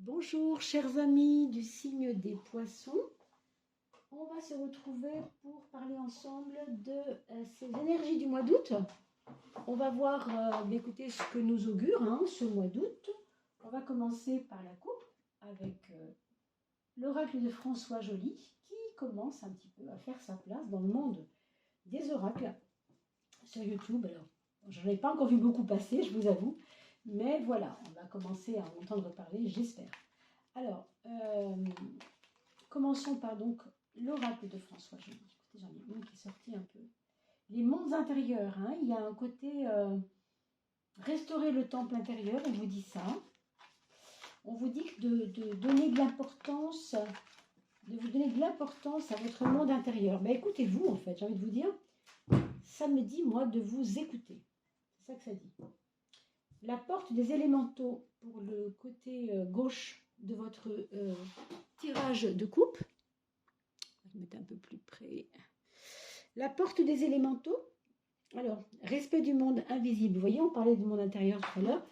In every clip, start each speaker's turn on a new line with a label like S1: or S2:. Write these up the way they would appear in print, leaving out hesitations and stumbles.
S1: Bonjour chers amis du signe des poissons, on va se retrouver pour parler ensemble de ces énergies du mois d'août. On va voir écoutez, ce que nous augure ce mois d'août. On va commencer par la coupe avec l'oracle de François Joly qui commence un petit peu à faire sa place dans le monde des oracles sur YouTube. Alors, je n'en ai pas encore vu beaucoup passer, je vous avoue. Mais voilà, on va commencer à en entendre parler, j'espère. Alors, commençons par donc l'oracle de François Joly. Écoutez, j'en ai une qui est sortie un peu. Les mondes intérieurs, il y a un côté restaurer le temple intérieur, on vous dit ça. On vous dit de donner de l'importance, de vous donner de l'importance à votre monde intérieur. Mais écoutez-vous, en fait, j'ai envie de vous dire, ça me dit, moi, de vous écouter. C'est ça que ça dit. La porte des élémentaux pour le côté gauche de votre tirage de coupe. Je vais mettre un peu plus près. La porte des élémentaux. Alors, respect du monde invisible. Vous voyez, on parlait du monde intérieur tout à l'heure.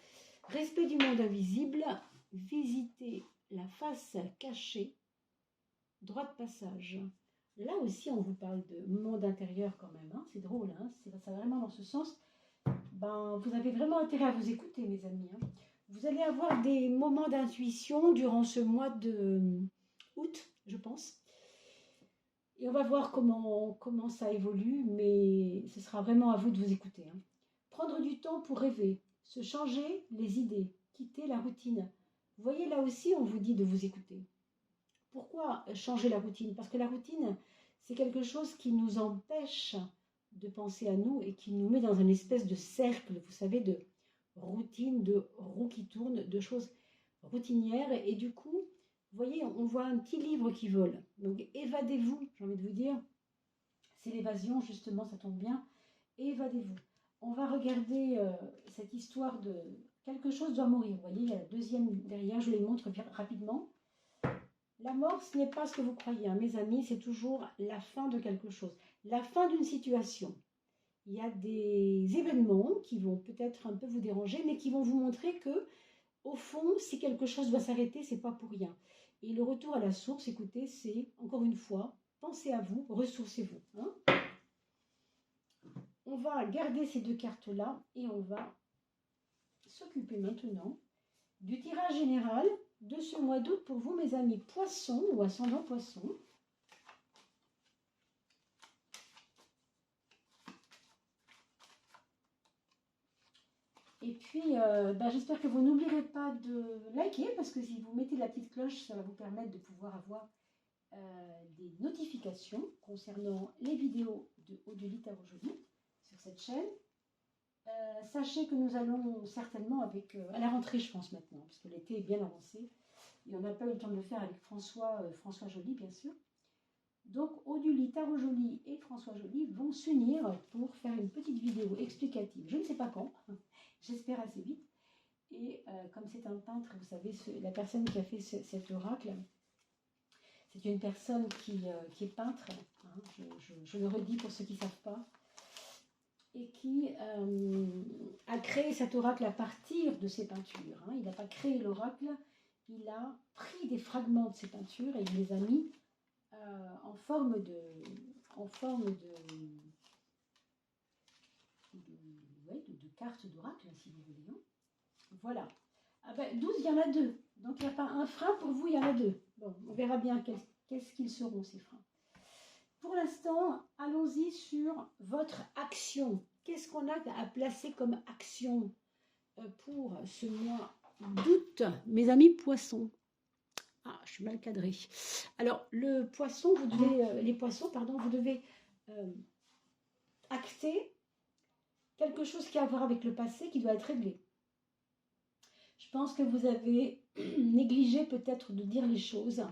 S1: Respect du monde invisible. Visiter la face cachée. Droit de passage. Là aussi, on vous parle de monde intérieur quand même. C'est drôle, ça va vraiment dans ce sens. Vous avez vraiment intérêt à vous écouter, mes amis. Vous allez avoir des moments d'intuition durant ce mois de août, je pense. Et on va voir comment ça évolue, mais ce sera vraiment à vous de vous écouter. Prendre du temps pour rêver, se changer les idées, quitter la routine. Vous voyez, là aussi, on vous dit de vous écouter. Pourquoi changer la routine? Parce que la routine, c'est quelque chose qui nous empêche de penser à nous et qui nous met dans une espèce de cercle, vous savez, de routine, de roue qui tourne, de choses routinières. Et du coup, vous voyez, on voit un petit livre qui vole. Donc, évadez-vous, j'ai envie de vous dire. C'est l'évasion, justement, ça tombe bien. Évadez-vous. On va regarder cette histoire de quelque chose doit mourir. Vous voyez, il y a la deuxième derrière, je les montre rapidement. La mort, ce n'est pas ce que vous croyez, mes amis, c'est toujours la fin de quelque chose, la fin d'une situation. Il y a des événements qui vont peut-être un peu vous déranger, mais qui vont vous montrer que, au fond, si quelque chose doit s'arrêter, c'est pas pour rien. Et le retour à la source, écoutez, c'est, encore une fois, pensez à vous, ressourcez-vous. On va garder ces deux cartes-là et on va s'occuper maintenant du tirage général de ce mois d'août pour vous, mes amis poissons ou ascendant poissons. Et puis, j'espère que vous n'oublierez pas de liker, parce que si vous mettez la petite cloche, ça va vous permettre de pouvoir avoir des notifications concernant les vidéos de Odile Tarot Joly sur cette chaîne. Sachez que nous allons certainement à la rentrée, je pense maintenant, parce que l'été est bien avancé. Et on n'a pas eu le temps de le faire avec François Joly, bien sûr. Donc, Odile Tarot Joly et François Joly vont s'unir pour faire une petite vidéo explicative. Je ne sais pas quand, j'espère assez vite. Et comme c'est un peintre, vous savez, la personne qui a fait cet oracle, c'est une personne qui est peintre, je le redis pour ceux qui ne savent pas, et qui a créé cet oracle à partir de ses peintures. Il n'a pas créé l'oracle, il a pris des fragments de ses peintures et il les a mis en forme de cartes d'oracle, si vous voulez. Voilà. 12, il y en a deux. Donc, il n'y a pas un frein pour vous, il y en a deux. Bon, on verra bien qu'est-ce qu'ils seront, ces freins. Pour l'instant, allons-y sur votre action. Qu'est-ce qu'on a à placer comme action pour ce mois d'août, mes amis poissons? Ah, je suis mal cadrée. Alors, les poissons, vous devez acter quelque chose qui a à voir avec le passé qui doit être réglé. Je pense que vous avez négligé peut-être de dire les choses.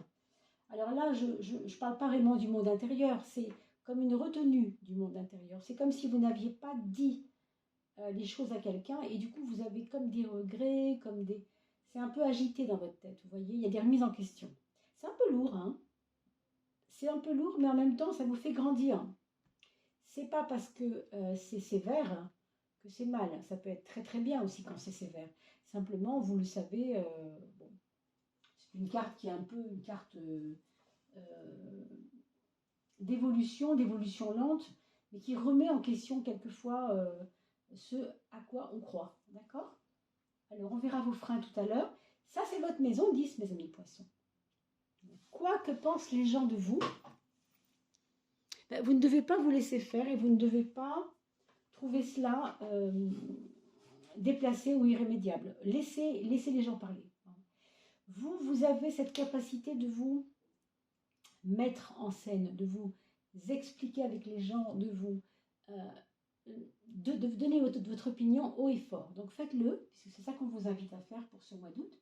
S1: Alors là, je ne parle pas vraiment du monde intérieur, c'est comme une retenue du monde intérieur. C'est comme si vous n'aviez pas dit les choses à quelqu'un et du coup, vous avez comme des regrets, c'est un peu agité dans votre tête, vous voyez, il y a des remises en question. C'est un peu lourd, C'est un peu lourd, mais en même temps, ça vous fait grandir. C'est pas parce que c'est sévère que c'est mal. Ça peut être très très bien aussi quand c'est sévère. Simplement, vous le savez, une carte qui est un peu une carte d'évolution lente, mais qui remet en question quelquefois ce à quoi on croit. D'accord? Alors, on verra vos freins tout à l'heure. Ça, c'est votre maison 10, mes amis poissons. Quoi que pensent les gens de vous, ben, vous ne devez pas vous laisser faire et vous ne devez pas trouver cela déplacé ou irrémédiable. Laissez les gens parler. Vous avez cette capacité de vous mettre en scène, de vous expliquer avec les gens, de vous de donner votre opinion haut et fort. Donc faites-le, puisque c'est ça qu'on vous invite à faire pour ce mois d'août.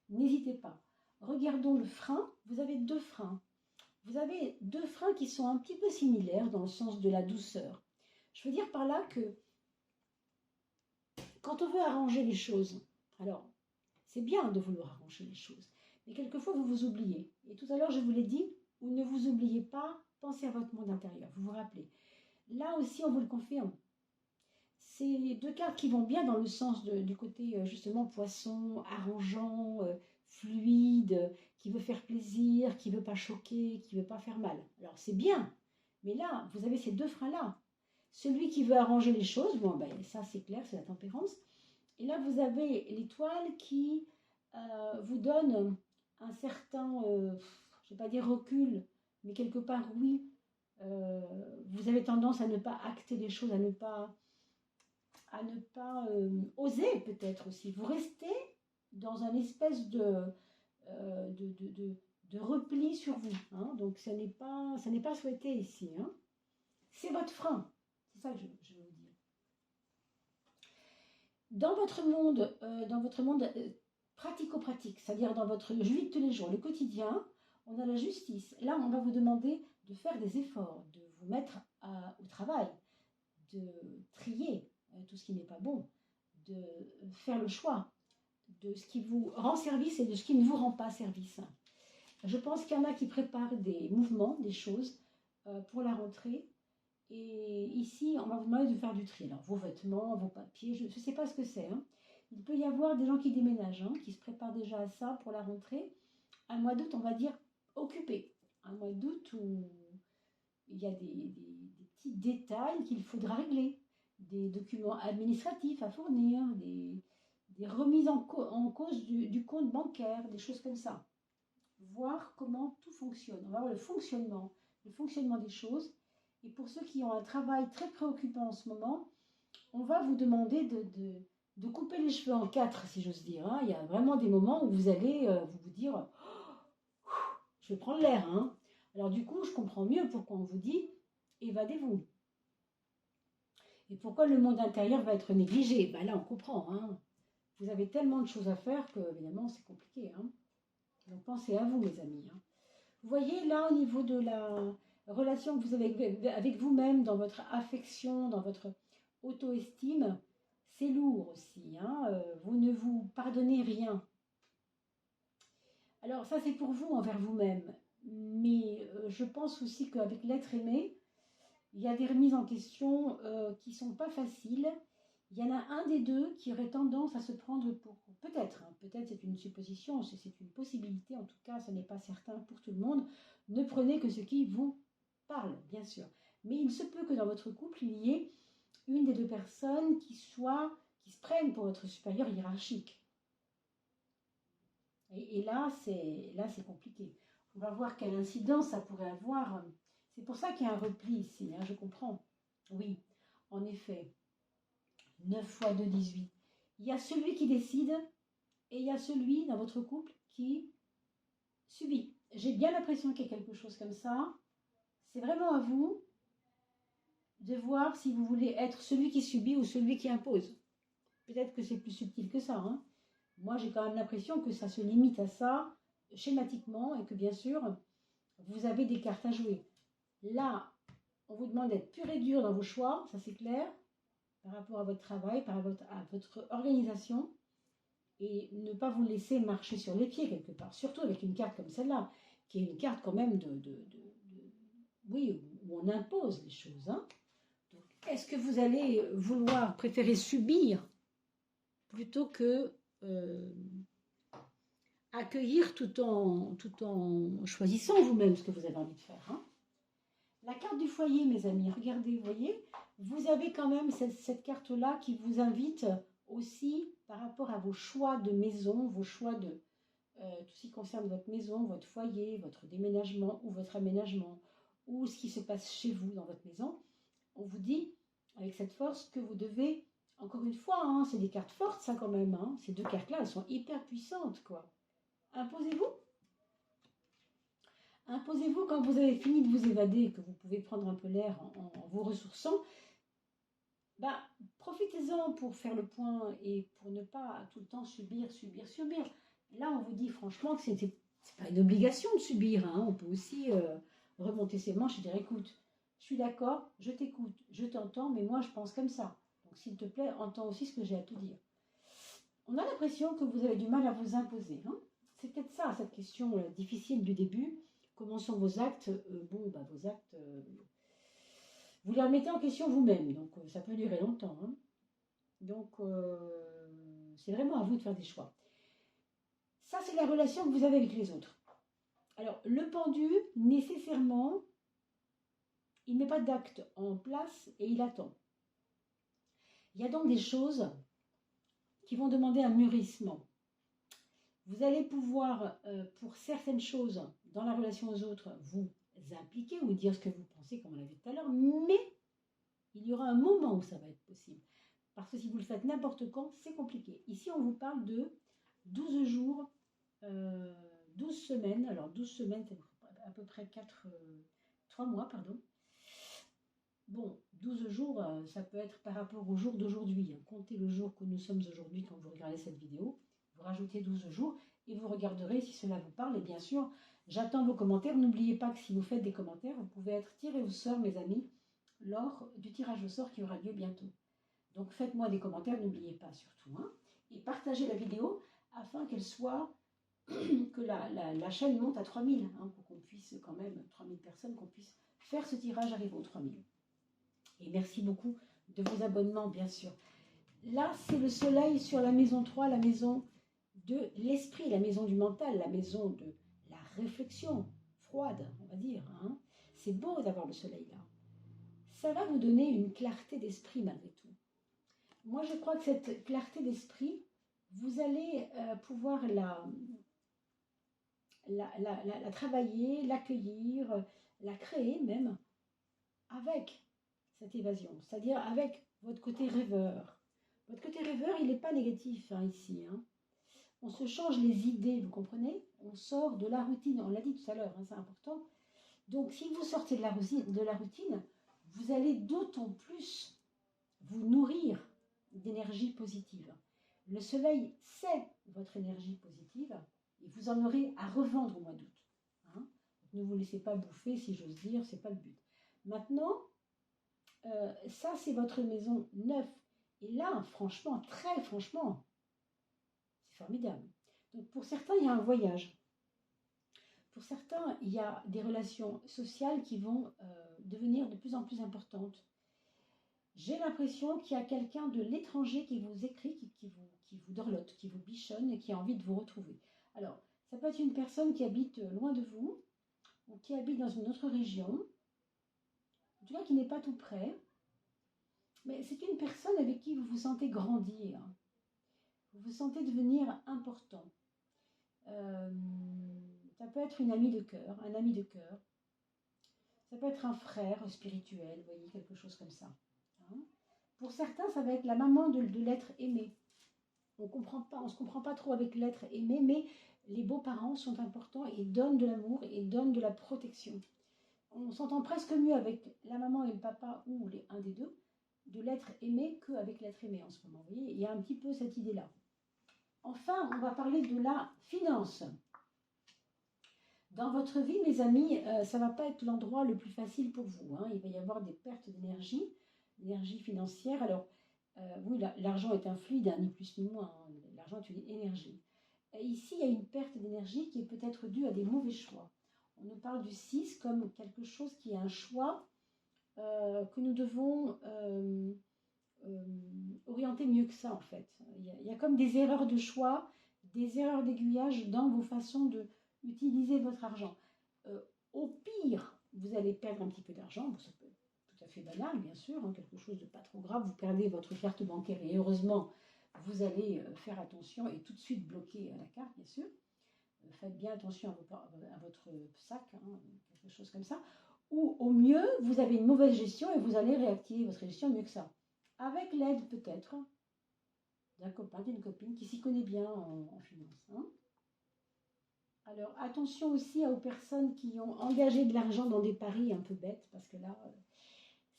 S1: N'hésitez pas. Regardons le frein. Vous avez deux freins. Vous avez deux freins qui sont un petit peu similaires dans le sens de la douceur. Je veux dire par là que quand on veut arranger les choses, alors c'est bien de vouloir arranger les choses, mais quelquefois vous vous oubliez. Et tout à l'heure je vous l'ai dit, ou ne vous oubliez pas, pensez à votre monde intérieur, vous vous rappelez. Là aussi on vous le confirme. C'est deux cartes qui vont bien dans le sens du côté justement poisson, arrangeant, fluide, qui veut faire plaisir, qui ne veut pas choquer, qui ne veut pas faire mal. Alors c'est bien, mais là, vous avez ces deux freins-là. Celui qui veut arranger les choses, bon ben ça c'est clair, c'est la tempérance. Et là vous avez l'étoile qui vous donne un certain, je ne vais pas dire recul, mais quelque part oui, vous avez tendance à ne pas acter les choses, à ne pas oser peut-être aussi. Vous restez dans un espèce de repli sur vous. Hein. Donc, ça n'est pas souhaité ici. Hein. C'est votre frein. C'est ça que je veux vous dire. Dans votre monde pratico-pratique, c'est-à-dire dans votre vie de tous les jours, le quotidien, on a la justice. Là, on va vous demander de faire des efforts, de vous mettre au travail, de trier tout ce qui n'est pas bon, de faire le choix de ce qui vous rend service et de ce qui ne vous rend pas service. Je pense qu'il y en a qui préparent des mouvements, des choses pour la rentrée. Et ici, on va vous demander de faire du tri. Alors, vos vêtements, vos papiers, je ne sais pas ce que c'est. Hein. Il peut y avoir des gens qui déménagent, hein, qui se préparent déjà à ça pour la rentrée. Un mois d'août, on va dire occupé. Un mois d'août où il y a des petits détails qu'il faudra régler, des documents administratifs à fournir, des remises en cause du compte bancaire, des choses comme ça. Voir comment tout fonctionne. On va voir le fonctionnement des choses. Et pour ceux qui ont un travail très préoccupant en ce moment, on va vous demander de couper les cheveux en quatre, si j'ose dire. Hein. Il y a vraiment des moments où vous allez vous dire oh, « je vais prendre l'air hein. ». Alors du coup, je comprends mieux pourquoi on vous dit « évadez-vous ». Et pourquoi le monde intérieur va être négligé? Ben là, on comprend. Hein. Vous avez tellement de choses à faire que, évidemment, c'est compliqué. Hein. Donc pensez à vous, mes amis. Hein. Vous voyez, là, au niveau de la relation que vous avez avec vous-même, dans votre affection, dans votre auto-estime, c'est lourd aussi. Hein. Vous ne vous pardonnez rien. Alors, ça, c'est pour vous, envers vous-même. Mais je pense aussi qu'avec l'être aimé, il y a des remises en question qui ne sont pas faciles. Il y en a un des deux qui aurait tendance à se prendre pour... Peut-être, hein, peut-être c'est une supposition, c'est une possibilité, en tout cas, ce n'est pas certain pour tout le monde. Ne prenez que ce qui vous parle, bien sûr. Mais il se peut que dans votre couple, il y ait une des deux personnes qui se prenne pour votre supérieur hiérarchique. Et là, c'est compliqué. On va voir quelle incidence ça pourrait avoir. C'est pour ça qu'il y a un repli ici, hein, je comprends. Oui, en effet. 9 fois 2, 18. Il y a celui qui décide et il y a celui dans votre couple qui subit. J'ai bien l'impression qu'il y a quelque chose comme ça. C'est vraiment à vous de voir si vous voulez être celui qui subit ou celui qui impose. Peut-être que c'est plus subtil que ça. Hein. Moi, j'ai quand même l'impression que ça se limite à ça, schématiquement, et que bien sûr, vous avez des cartes à jouer. Là, on vous demande d'être pur et dur dans vos choix, ça c'est clair, par rapport à votre travail, par rapport à votre organisation, et ne pas vous laisser marcher sur les pieds quelque part, surtout avec une carte comme celle-là, qui est une carte quand même oui, où on impose les choses. Hein. Donc, est-ce que vous allez préférer subir plutôt que accueillir tout en choisissant vous-même ce que vous avez envie de faire. Hein. La carte du foyer, mes amis, regardez, vous voyez, vous avez quand même cette carte-là qui vous invite aussi par rapport à vos choix de maison, vos choix de tout ce qui concerne votre maison, votre foyer, votre déménagement ou votre aménagement, ou ce qui se passe chez vous dans votre maison. On vous dit, avec cette force, que vous devez, encore une fois, hein, c'est des cartes fortes ça quand même, hein, ces deux cartes-là, elles sont hyper puissantes, quoi. Imposez-vous. Imposez-vous quand vous avez fini de vous évader, que vous pouvez prendre un peu l'air en vous ressourçant. Bah, profitez-en pour faire le point et pour ne pas tout le temps subir. Là, on vous dit franchement que c'est pas une obligation de subir. Hein. On peut aussi remonter ses manches et dire écoute, je suis d'accord, je t'écoute, je t'entends, mais moi je pense comme ça. Donc s'il te plaît, entends aussi ce que j'ai à te dire. On a l'impression que vous avez du mal à vous imposer. Hein. C'est peut-être ça, cette question difficile du début. Comment sont vos actes vos actes, vous les remettez en question vous-même, donc ça peut durer longtemps. Hein. Donc, c'est vraiment à vous de faire des choix. Ça, c'est la relation que vous avez avec les autres. Alors, le pendu, nécessairement, il ne met pas d'acte en place et il attend. Il y a donc des choses qui vont demander un mûrissement. Vous allez pouvoir, pour certaines choses, dans la relation aux autres, vous impliquer ou dire ce que vous pensez, comme on l'a vu tout à l'heure, mais il y aura un moment où ça va être possible. Parce que si vous le faites n'importe quand, c'est compliqué. Ici, on vous parle de 12 jours, 12 semaines. Alors, 12 semaines, c'est à peu près 3 mois, pardon. Bon, 12 jours, ça peut être par rapport au jour d'aujourd'hui. Hein. Comptez le jour que nous sommes aujourd'hui quand vous regardez cette vidéo. Vous rajoutez 12 jours et vous regarderez si cela vous parle. Et bien sûr, j'attends vos commentaires. N'oubliez pas que si vous faites des commentaires, vous pouvez être tiré au sort, mes amis, lors du tirage au sort qui aura lieu bientôt. Donc faites-moi des commentaires, n'oubliez pas surtout. Hein, et partagez la vidéo afin qu'elle soit, que la chaîne monte à 3000, hein, pour qu'on puisse quand même, 3000 personnes, qu'on puisse faire ce tirage arriver aux 3000. Et merci beaucoup de vos abonnements, bien sûr. Là, c'est le soleil sur la maison 3, la maison de l'esprit, la maison du mental, la maison de la réflexion froide, on va dire. Hein. C'est beau d'avoir le soleil là. Ça va vous donner une clarté d'esprit malgré tout. Moi, je crois que cette clarté d'esprit, vous allez pouvoir la travailler, l'accueillir, la créer même avec cette évasion, c'est-à-dire avec votre côté rêveur. Votre côté rêveur, il n'est pas négatif hein, ici. Hein. On se change les idées, vous comprenez? On sort de la routine, on l'a dit tout à l'heure, hein, c'est important. Donc, si vous sortez de la routine, vous allez d'autant plus vous nourrir d'énergie positive. Le soleil, c'est votre énergie positive et vous en aurez à revendre au mois d'août. Hein. Ne vous laissez pas bouffer, si j'ose dire, ce n'est pas le but. Maintenant, ça, c'est votre maison 9. Et là, franchement, très franchement, c'est formidable. Donc, pour certains, il y a un voyage. Pour certains, il y a des relations sociales qui vont devenir de plus en plus importantes. J'ai l'impression qu'il y a quelqu'un de l'étranger qui vous écrit, qui vous dorlote, qui vous bichonne et qui a envie de vous retrouver. Alors, ça peut être une personne qui habite loin de vous ou qui habite dans une autre région, en tout cas qui n'est pas tout près, mais c'est une personne avec qui vous vous sentez grandir, vous vous sentez devenir important. Ça peut être une amie de cœur, un ami de cœur, ça peut être un frère spirituel, vous voyez, quelque chose comme ça. Hein. Pour certains, ça va être la maman de l'être aimé. On ne se comprend pas trop avec l'être aimé, mais les beaux-parents sont importants et donnent de l'amour et donnent de la protection. On s'entend presque mieux avec la maman et le papa ou un des deux de l'être aimé qu'avec l'être aimé en ce moment. Vous voyez, il y a un petit peu cette idée-là. Enfin, on va parler de la finance. Dans votre vie, mes amis, ça ne va pas être l'endroit le plus facile pour vous. Hein. Il va y avoir des pertes d'énergie, d'énergie financière. Alors, oui, l'argent est un fluide, hein, ni plus ni moins. Hein. L'argent est une énergie. Et ici, il y a une perte d'énergie qui est peut-être due à des mauvais choix. On nous parle du 6 comme quelque chose qui est un choix que nous devons orienter mieux que ça, en fait. Il y a comme des erreurs de choix, des erreurs d'aiguillage dans vos façons d'utiliser votre argent. Au pire, vous allez perdre un petit peu d'argent, ça peut être tout à fait banal, bien sûr, hein, quelque chose de pas trop grave, vous perdez votre carte bancaire et heureusement, vous allez faire attention et tout de suite bloquer la carte, bien sûr. Faites bien attention à votre sac, hein, quelque chose comme ça. Ou au mieux, vous avez une mauvaise gestion et vous allez réactiver votre gestion mieux que ça. Avec l'aide peut-être d'un copain, d'une copine qui s'y connaît bien en finance. Hein. Alors attention aussi aux personnes qui ont engagé de l'argent dans des paris un peu bêtes, parce que là,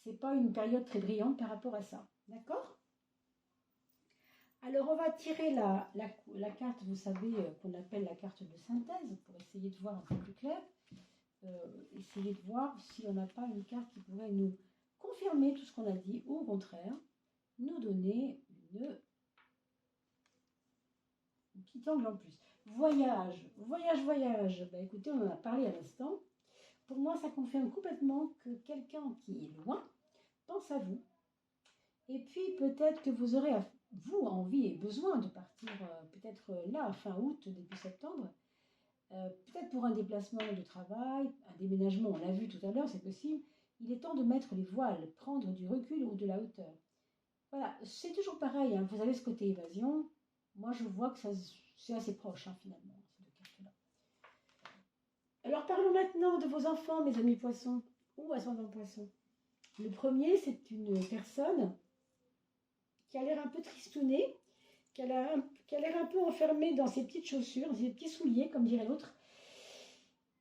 S1: c'est pas une période très brillante par rapport à ça. D'accord? Alors on va tirer la carte, vous savez, qu'on appelle la carte de synthèse, pour essayer de voir un peu plus clair. Essayer de voir si on n'a pas une carte qui pourrait nous confirmer tout ce qu'on a dit, ou au contraire, nous donner un petit angle en plus. Voyage. Ben, écoutez, on en a parlé à l'instant. Pour moi, ça confirme complètement que quelqu'un qui est loin pense à vous. Et puis, peut-être que vous aurez, vous, envie et besoin de partir, peut-être là, fin août, début septembre. Peut-être pour un déplacement de travail, un déménagement, on l'a vu tout à l'heure, c'est possible. Il est temps de mettre les voiles, prendre du recul ou de la hauteur. Voilà, c'est toujours pareil, hein. Vous avez ce côté évasion. Moi, je vois que c'est assez proche, hein, finalement, ces deux cartes-là. Alors, parlons maintenant de vos enfants, mes amis poissons, ou ascendant poissons. Le premier, c'est une personne qui a l'air un peu tristounée, qui a l'air un peu enfermée dans ses petites chaussures, dans ses petits souliers, comme dirait l'autre,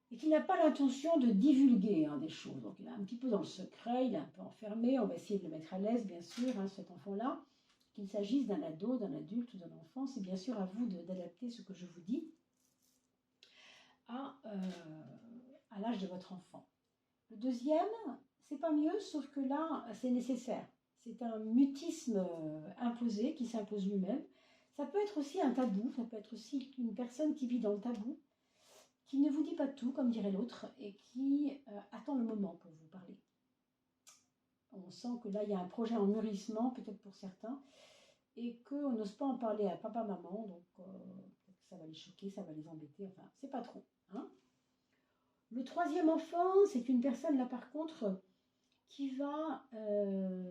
S1: et qui n'a pas l'intention de divulguer des choses. Donc, il est un petit peu dans le secret, il est un peu enfermé. On va essayer de le mettre à l'aise, bien sûr, hein, cet enfant-là. Qu'il s'agisse d'un ado, d'un adulte ou d'un enfant, c'est bien sûr à vous d'adapter ce que je vous dis à l'âge de votre enfant. Le deuxième, c'est pas mieux, sauf que là, c'est nécessaire. C'est un mutisme imposé qui s'impose lui-même. Ça peut être aussi un tabou, ça peut être aussi une personne qui vit dans le tabou, qui ne vous dit pas tout, comme dirait l'autre, et qui attend le moment pour vous parler. On sent que là, il y a un projet en mûrissement, peut-être pour certains, et qu'on n'ose pas en parler à papa, maman, donc ça va les choquer, ça va les embêter, enfin, c'est pas trop. Hein. Le troisième enfant, c'est une personne, là, par contre, qui va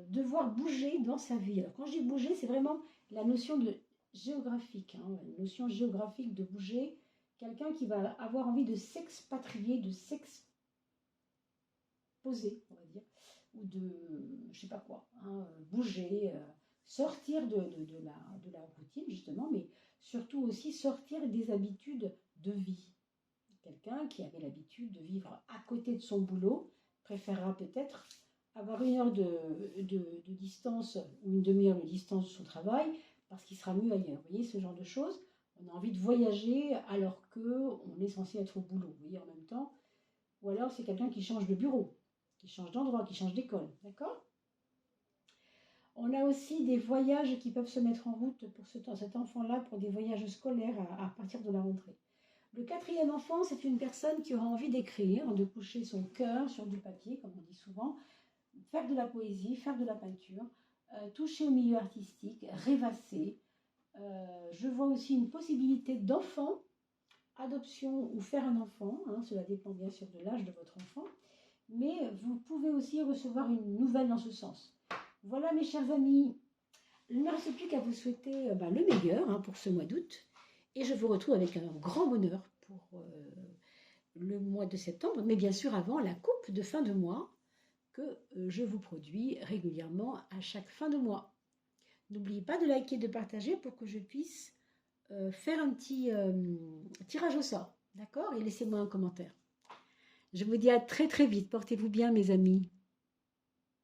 S1: devoir bouger dans sa vie. Alors, quand je dis bouger, c'est vraiment la notion de géographique, hein, la notion géographique de bouger. Quelqu'un qui va avoir envie de s'expatrier, de s'exposer, on va dire, ou de, je sais pas quoi, hein, bouger, sortir de la routine, justement, mais surtout aussi sortir des habitudes de vie. Quelqu'un qui avait l'habitude de vivre à côté de son boulot préférera peut-être avoir 1 heure de distance ou une demi-heure de distance de son travail parce qu'il sera mieux ailleurs. Vous voyez, ce genre de choses. On a envie de voyager alors qu'on est censé être au boulot, vous voyez, en même temps. Ou alors c'est quelqu'un qui change de bureau, qui change d'endroit, qui change d'école, d'accord? On a aussi des voyages qui peuvent se mettre en route pour cet enfant-là, pour des voyages scolaires à partir de la rentrée. Le quatrième enfant, c'est une personne qui aura envie d'écrire, de coucher son cœur sur du papier, comme on dit souvent, faire de la poésie, faire de la peinture, toucher au milieu artistique, rêvasser. Je vois aussi une possibilité d'enfant, adoption ou faire un enfant, hein, cela dépend bien sûr de l'âge de votre enfant, mais vous pouvez aussi recevoir une nouvelle dans ce sens. Voilà mes chers amis, il ne me reste plus qu'à vous souhaiter le meilleur hein, pour ce mois d'août, et je vous retrouve avec un grand bonheur pour le mois de septembre, mais bien sûr avant la coupe de fin de mois que je vous produis régulièrement à chaque fin de mois. N'oubliez pas de liker et de partager pour que je puisse faire un petit tirage au sort, d'accord? Et laissez-moi un commentaire. Je vous dis à très très vite. Portez-vous bien mes amis.